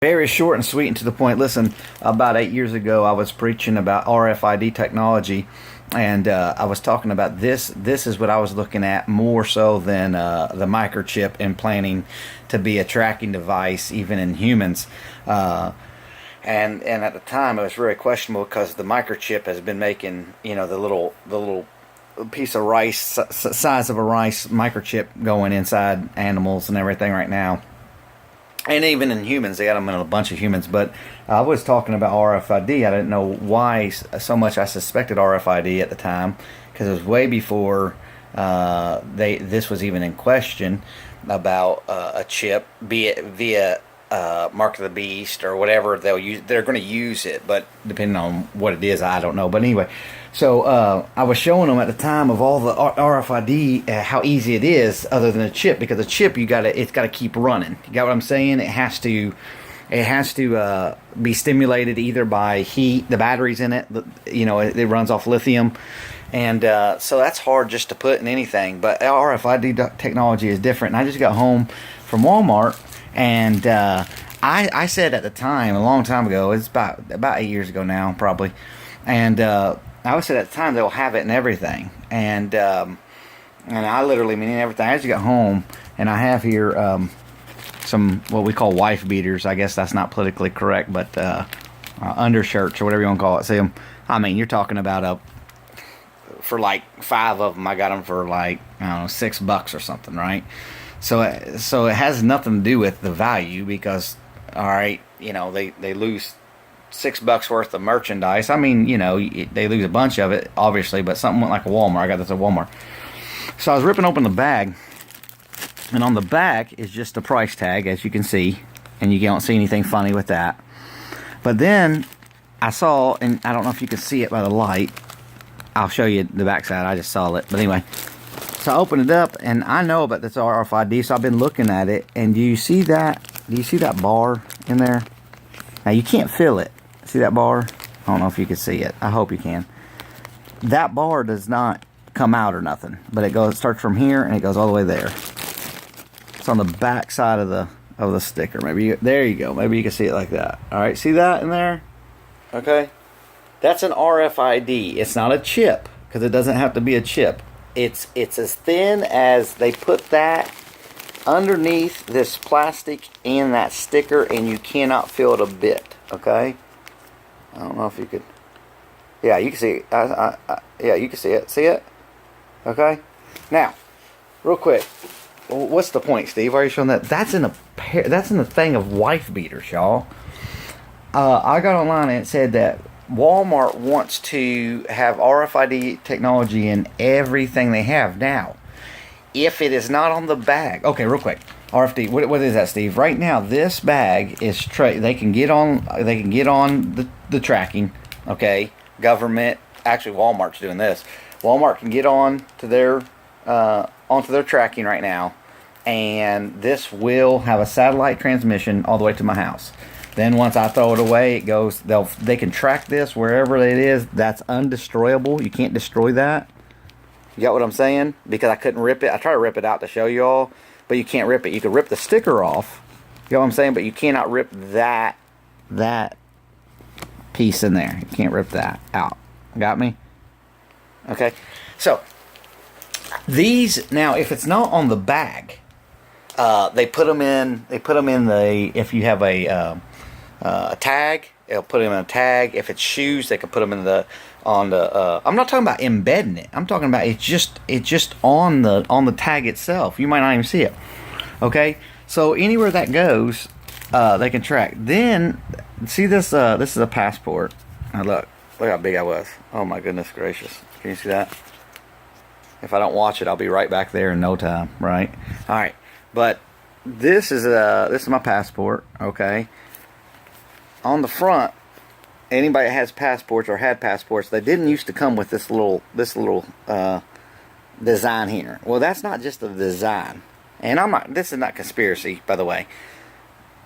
Very short and sweet and to the point. Listen, about 8 years ago, I was preaching about RFID technology, and I was talking about this. This is what I was looking at more so than the microchip implanting to be a tracking device, even in humans. And at the time, it was very questionable because the microchip has been making, the little piece of rice, size of a rice microchip going inside animals and everything right now. And even in humans, they got them in a bunch of humans. But I was talking about RFID. I didn't know why so much I suspected RFID at the time, because it was way before this was even in question about a chip, be it via Mark of the Beast or whatever they'll use. They're going to use it, but depending on what it is, I don't know. But anyway, so I was showing them at the time of all the RFID, how easy it is, other than a chip, because a chip it's got to keep running. You got what I'm saying? It has to be stimulated either by heat, the batteries in it. It runs off lithium, and so that's hard just to put in anything. But RFID technology is different. And I just got home from Walmart. And I said at the time, a long time ago, it's about 8 years ago now, probably. And I said at the time they'll have it in everything. And I literally mean everything. I just got home, and I have here some what we call wife beaters. I guess that's not politically correct, but undershirts or whatever you want to call it. See them? I mean, you're talking about for like 5 of them. I got them for like, I don't know, $6 or something, right? So it has nothing to do with the value, because, all right, they lose $6 worth of merchandise. I mean, they lose a bunch of it, obviously, but something went like a Walmart. I got this at Walmart. So I was ripping open the bag, and on the back is just a price tag, as you can see, and you don't see anything funny with that. But then I saw, and I don't know if you can see it by the light. I'll show you the backside. I just saw it, but anyway. So I opened it up, and I know about this RFID, so I've been looking at it. And do you see that? Do you see that bar in there? Now, you can't feel it. See that bar? I don't know if you can see it. I hope you can. That bar does not come out or nothing, but it starts from here, and it goes all the way there. It's on the back side of the sticker. There you go. Maybe you can see it like that. All right, see that in there? Okay. That's an RFID. It's not a chip, because it doesn't have to be a chip. It's as thin as they put that underneath this plastic and that sticker, and you cannot feel it a bit. Okay, I don't know if you could. Yeah, you can see it. Yeah, you can see it. See it? Okay. Now, real quick, what's the point, Steve? Why are you showing that? That's in a thing of wife beaters, y'all. I got online and it said that Walmart wants to have RFID technology in everything they have. Now, if it is not on the bag, okay, real quick, RFID. What is that, Steve? Right now, this bag is they can get on the tracking. Okay, government. Actually, Walmart's doing this. Walmart can get on to onto their tracking right now, and this will have a satellite transmission all the way to my house. Then once I throw it away, it goes. They can track this wherever it is. That's undestroyable. You can't destroy that. You got what I'm saying? Because I couldn't rip it. I tried to rip it out to show you all, but you can't rip it. You could rip the sticker off. You know what I'm saying? But you cannot rip that piece in there. You can't rip that out. Got me? Okay. So these now, if it's not on the bag, they put them in. They put them in the. If you have a tag, they'll put them in a tag. If it's shoes, they can put them in I'm not talking about embedding it. I'm talking about it's just on the tag itself. You might not even see it. Okay, so anywhere that goes, they can track. Then see this. This is a passport. Now look how big I was. Oh my goodness gracious! Can you see that? If I don't watch it, I'll be right back there in no time. Right? All right. But this is my passport. Okay. On the front, anybody that has passports or had passports, they didn't used to come with this little design here. Well, that's not just a design, and this is not conspiracy, by the way,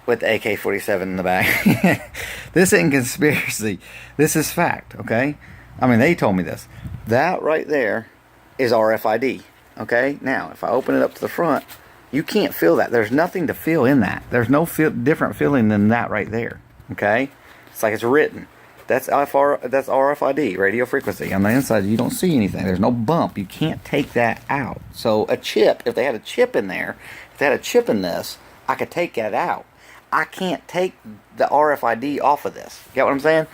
with the AK-47 in the back. This ain't conspiracy. This is fact. Okay, I mean, they told me this. That right there is RFID. Okay, now if I open it up to the front, You can't feel that. There's nothing to feel in that. There's no different feeling than that right there. Okay? It's like it's written. That's RFID, radio frequency. On the inside, you don't see anything. There's no bump. You can't take that out. So a chip, if they had a chip in there, if they had a chip in this, I could take that out. I can't take the RFID off of this. Get what I'm saying?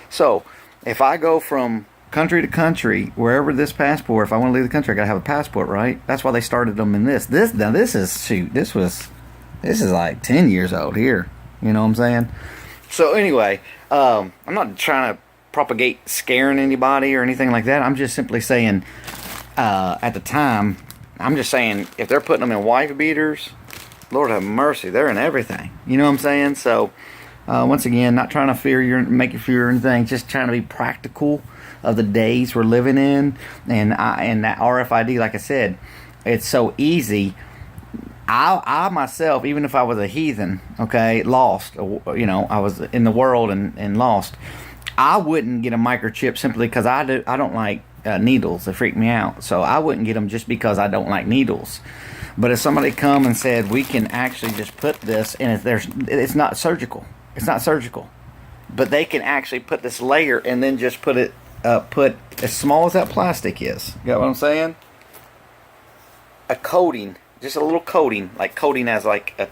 So if I go from country to country, wherever this passport, if I want to leave the country, I gotta have a passport, right? That's why they started them in this. This is like 10 years old here. You know what I'm saying? So anyway, I'm not trying to propagate scaring anybody or anything like that. I'm just simply saying, at the time, I'm just saying, if they're putting them in wife beaters, Lord have mercy, they're in everything. You know what I'm saying? So, once again, not trying to make you fear anything, just trying to be practical of the days we're living in. And that RFID, like I said, it's so easy. I myself, even if I was a heathen, okay, lost, you know, I was in the world and lost, I wouldn't get a microchip simply because I don't like needles. They freak me out. So I wouldn't get them just because I don't like needles. But if somebody come and said, we can actually just put this, and it's not surgical. It's not surgical. But they can actually put this layer and then just put as small as that plastic is. You got what I'm saying? A coating. Just a little coating, like coating as like a,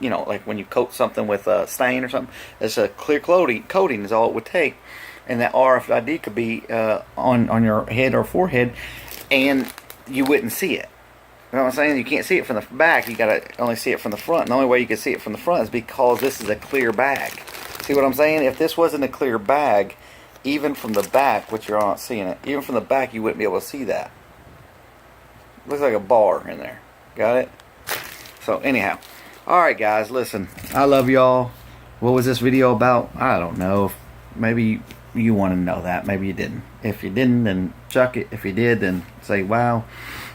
you know, like when you coat something with a stain or something. It's a clear coating is all it would take, and that RFID could be on your head or forehead, and you wouldn't see it. You know what I'm saying? You can't see it from the back. You gotta only see it from the front. And the only way you can see it from the front is because this is a clear bag. See what I'm saying? If this wasn't a clear bag, even from the back, which you're not seeing it, even from the back, you wouldn't be able to see that. Looks like a bar in there. Got it? So anyhow, alright guys, listen, I love y'all. What was this video about? I don't know. Maybe you want to know that. Maybe you didn't. If you didn't, then chuck it. If you did, then say wow.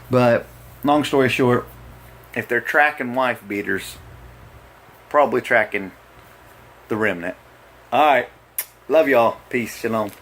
But long story short, if they're tracking wife beaters, probably tracking the remnant. Alright, love y'all. Peace. Shalom.